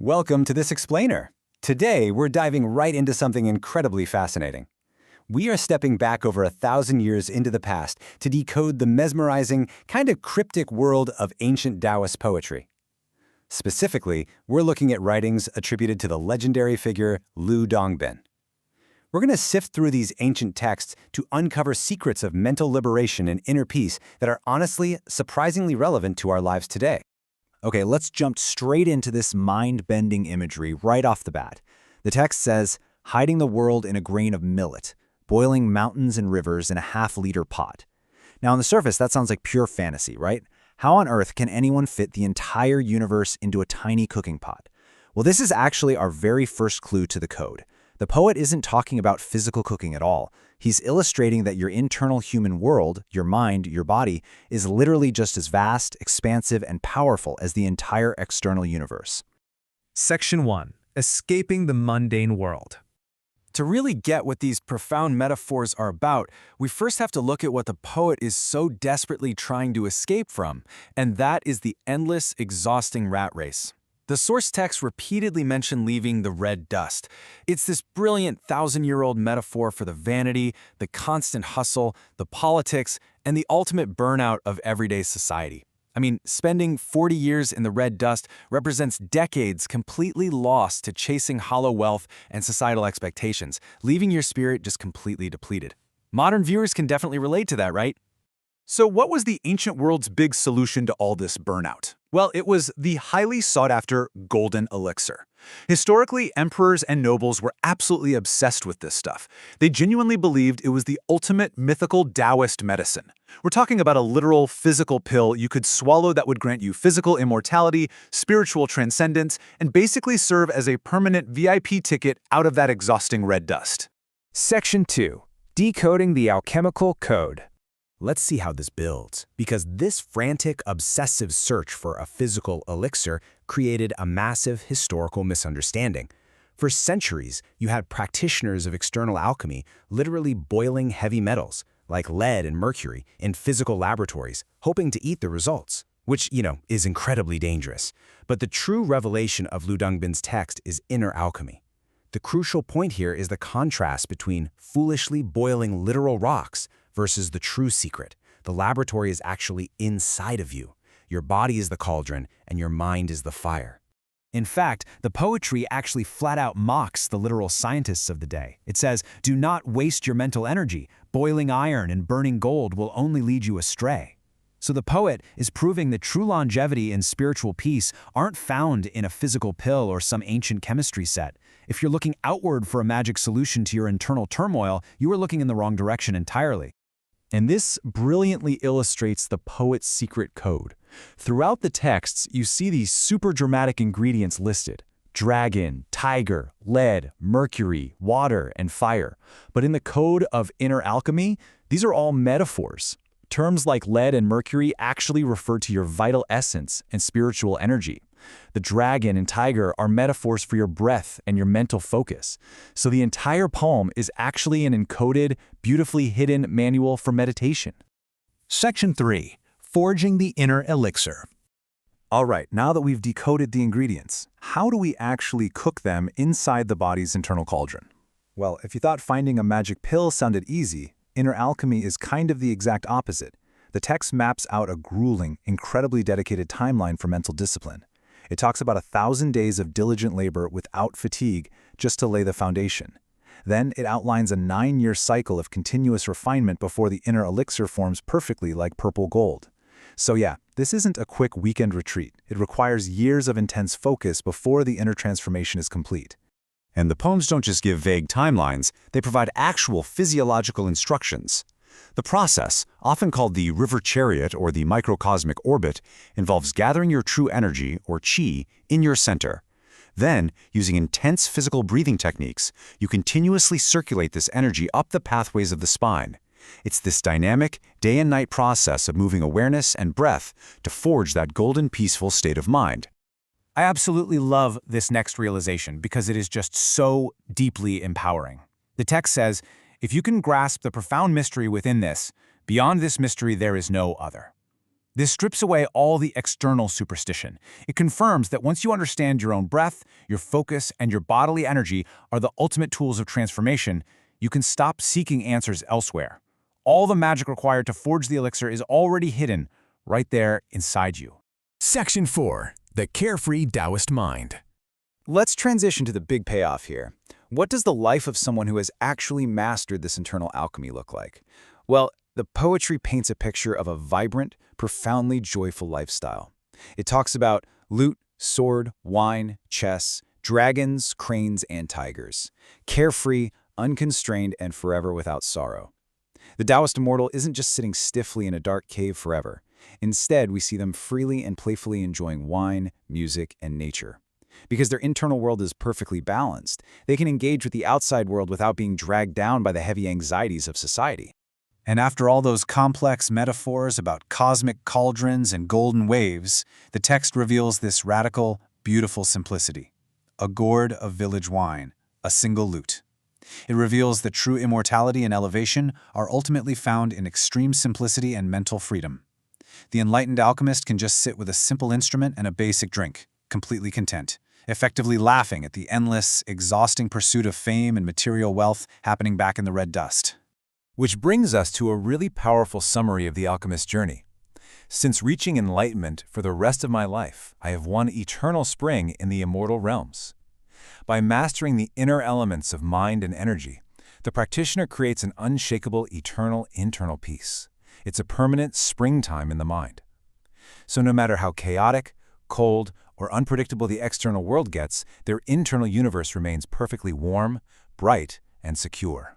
Welcome to this explainer. Today, we're diving right into something incredibly fascinating. We are stepping back over 1,000 years into the past to decode the mesmerizing, kind of cryptic world of ancient Taoist poetry. Specifically, we're looking at writings attributed to the legendary figure Lu Dongbin. We're going to sift through these ancient texts to uncover secrets of mental liberation and inner peace that are honestly surprisingly relevant to our lives today. Okay, let's jump straight into this mind-bending imagery right off the bat. The text says, hiding the world in a grain of millet, boiling mountains and rivers in a half-liter pot. Now, on the surface, that sounds like pure fantasy, right? How on earth can anyone fit the entire universe into a tiny cooking pot? Well, this is actually our very first clue to the code. The poet isn't talking about physical cooking at all. He's illustrating that your internal human world, your mind, your body, is literally just as vast, expansive, and powerful as the entire external universe. Section 1. Escaping the mundane world. To really get what these profound metaphors are about, we first have to look at what the poet is so desperately trying to escape from, and that is the endless, exhausting rat race. The source text repeatedly mention leaving the red dust. It's this brilliant 1,000-year-old metaphor for the vanity, the constant hustle, the politics, and the ultimate burnout of everyday society. I mean, spending 40 years in the red dust represents decades completely lost to chasing hollow wealth and societal expectations, leaving your spirit just completely depleted. Modern viewers can definitely relate to that, right? So what was the ancient world's big solution to all this burnout? Well, it was the highly sought-after golden elixir. Historically, emperors and nobles were absolutely obsessed with this stuff. They genuinely believed it was the ultimate mythical Taoist medicine. We're talking about a literal physical pill you could swallow that would grant you physical immortality, spiritual transcendence, and basically serve as a permanent VIP ticket out of that exhausting red dust. Section 2. Decoding the alchemical code. Let's see how this builds, because this frantic, obsessive search for a physical elixir created a massive historical misunderstanding. For centuries, you had practitioners of external alchemy literally boiling heavy metals, like lead and mercury, in physical laboratories, hoping to eat the results, which, is incredibly dangerous. But the true revelation of Lu Dongbin's text is inner alchemy. The crucial point here is the contrast between foolishly boiling literal rocks versus the true secret. The laboratory is actually inside of you. Your body is the cauldron, and your mind is the fire. In fact, the poetry actually flat out mocks the literal scientists of the day. It says, do not waste your mental energy. Boiling iron and burning gold will only lead you astray. So the poet is proving that true longevity and spiritual peace aren't found in a physical pill or some ancient chemistry set. If you're looking outward for a magic solution to your internal turmoil, you are looking in the wrong direction entirely. And this brilliantly illustrates the poet's secret code. Throughout the texts, you see these super dramatic ingredients listed: dragon, tiger, lead, mercury, water, and fire. But in the code of inner alchemy, these are all metaphors. Terms like lead and mercury actually refer to your vital essence and spiritual energy. The dragon and tiger are metaphors for your breath and your mental focus. So the entire poem is actually an encoded, beautifully hidden manual for meditation. Section 3. Forging the inner elixir. All right, now that we've decoded the ingredients, how do we actually cook them inside the body's internal cauldron? Well, if you thought finding a magic pill sounded easy, inner alchemy is kind of the exact opposite. The text maps out a grueling, incredibly dedicated timeline for mental discipline. It talks about 1,000 days of diligent labor without fatigue just to lay the foundation. Then it outlines a 9-year cycle of continuous refinement before the inner elixir forms perfectly like purple gold. So yeah, this isn't a quick weekend retreat. It requires years of intense focus before the inner transformation is complete. And the poems don't just give vague timelines, they provide actual physiological instructions. The process, often called the river chariot or the microcosmic orbit, involves gathering your true energy, or qi, in your center. Then, using intense physical breathing techniques, you continuously circulate this energy up the pathways of the spine. It's this dynamic, day and night process of moving awareness and breath to forge that golden, peaceful state of mind. I absolutely love this next realization because it is just so deeply empowering. The text says, if you can grasp the profound mystery within this, beyond this mystery there is no other. This strips away all the external superstition. It confirms that once you understand your own breath, your focus, and your bodily energy are the ultimate tools of transformation, you can stop seeking answers elsewhere. All the magic required to forge the elixir is already hidden, right there inside you. Section 4. The Carefree Taoist Mind. Let's transition to the big payoff here. What does the life of someone who has actually mastered this internal alchemy look like? Well, the poetry paints a picture of a vibrant, profoundly joyful lifestyle. It talks about lute, sword, wine, chess, dragons, cranes, and tigers. Carefree, unconstrained, and forever without sorrow. The Taoist immortal isn't just sitting stiffly in a dark cave forever. Instead, we see them freely and playfully enjoying wine, music, and nature. Because their internal world is perfectly balanced, they can engage with the outside world without being dragged down by the heavy anxieties of society. And after all those complex metaphors about cosmic cauldrons and golden waves, the text reveals this radical, beautiful simplicity. A gourd of village wine, a single lute. It reveals that true immortality and elevation are ultimately found in extreme simplicity and mental freedom. The enlightened alchemist can just sit with a simple instrument and a basic drink, completely content, effectively laughing at the endless, exhausting pursuit of fame and material wealth happening back in the red dust. Which brings us to a really powerful summary of the alchemist's journey. Since reaching enlightenment for the rest of my life, I have won eternal spring in the immortal realms. By mastering the inner elements of mind and energy, the practitioner creates an unshakable, eternal internal peace. It's a permanent springtime in the mind. So no matter how chaotic, cold, or unpredictable the external world gets, their internal universe remains perfectly warm, bright, and secure.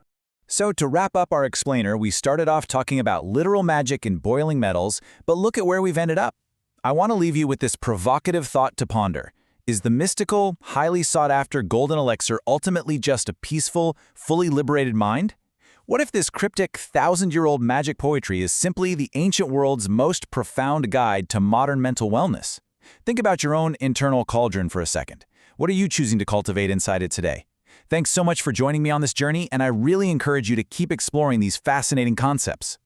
So to wrap up our explainer, we started off talking about literal magic and boiling metals, but look at where we've ended up. I want to leave you with this provocative thought to ponder. Is the mystical, highly sought-after golden elixir ultimately just a peaceful, fully liberated mind? What if this cryptic, thousand-year-old magic poetry is simply the ancient world's most profound guide to modern mental wellness? Think about your own internal cauldron for a second. What are you choosing to cultivate inside it today? Thanks so much for joining me on this journey, and I really encourage you to keep exploring these fascinating concepts.